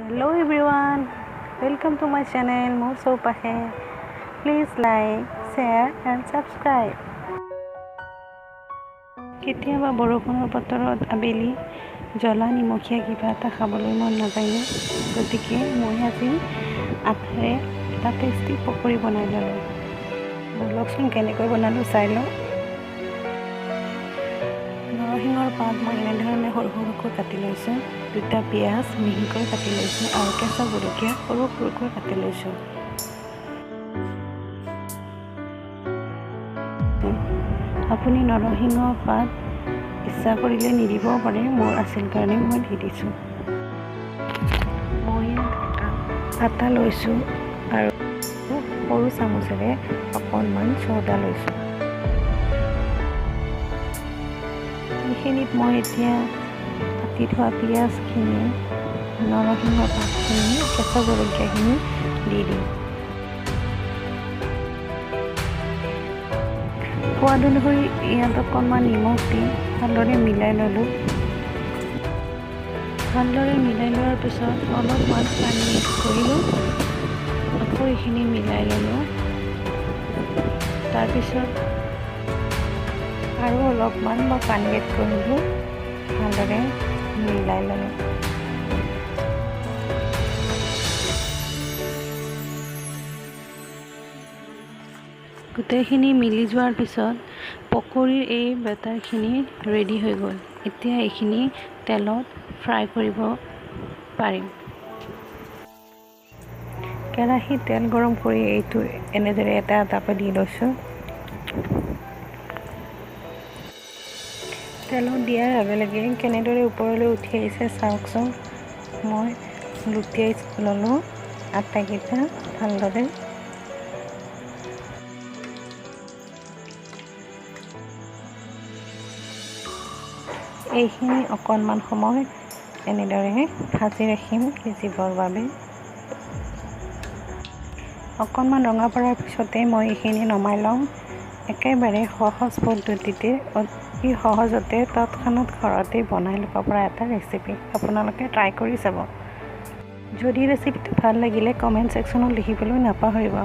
Hello everyone, welcome to my channel More Sopahe. Please like, share and subscribe. কেতিয়াবা বৰষুণৰ বতৰত আবেলি জ্বলা নিমখীয়া কিবা এটা খাবলৈ মন নাযায় ন, গতিকে মই আজি আটাৰে এটা টেষ্টি পকৰি বনাই ল'লোঁ। বলকচোন কেনেকৈ বনালোঁ চাই লওঁ। নৰসিংহৰ পাত মই এনেধৰণে সৰু সৰুকৈ কাটি লৈছোঁ, দুটা পিঁয়াজ মিহিকৈ কাটি লৈছোঁ আৰু কেঁচা জলকীয়া সৰু সৰুকৈ কাটি লৈছোঁ। আপুনি নৰসিংহ পাত ইচ্ছা কৰিলে নিদিবও পাৰে, মোৰ আছিল কাৰণে মই দি দিছোঁ। মই আটা লৈছোঁ আৰু সৰু চামুচেৰে অকণমান চৌদা লৈছোঁ। এইখিনিত মই এতিয়া কাটি থোৱা পিঁয়াজখিনি, নৰসিংহ পাতখিনি, কেঁচা জলকীয়াখিনি দি দিম। সোৱাদ অনুসৰি ইয়াত অকণমান নিমখ দি ভালদৰে মিলাই ল'লোঁ। ভালদৰে মিলাই লোৱাৰ পিছত অলপমান পানী এড কৰিলোঁ, আকৌ এইখিনি মিলাই ল'লোঁ। তাৰপিছত আৰু অলপমান মই পানী এড কৰিলোঁ, ভালদৰে মিলাই ল'লোঁ। গোটেইখিনি মিলি যোৱাৰ পিছত পকৰীৰ এই বেটাৰখিনি ৰেডি হৈ গ'ল। এতিয়া এইখিনি তেলত ফ্ৰাই কৰিব পাৰিম। কেৰাহীত তেল গৰম কৰি এইটো এনেদৰে এটা এটাকৈ দি লৈছোঁ। তেলত দিয়াৰ লগে লগে কেনেদৰে ওপৰলৈ উঠি আহিছে চাওকচোন। মই লুটিয়াই ল'লোঁ আটাকেইটা ভালদৰে। এইখিনি অকণমান সময় এনেদৰে ভাজি ৰাখিম সিজিবৰ বাবে। অকণমান ৰঙা পৰাৰ পিছতে মই এইখিনি নমাই লওঁ। একেবাৰে সহজ পদ্ধতিতে, অতি সহজতে তৎক্ষণাত ঘৰতে বনাই ল'ব পৰা এটা ৰেচিপি। আপোনালোকে ট্ৰাই কৰি চাব। যদি ৰেচিপিটো ভাল লাগিলে কমেণ্ট ছেকশ্যনত লিখিবলৈ নাপাহৰিব।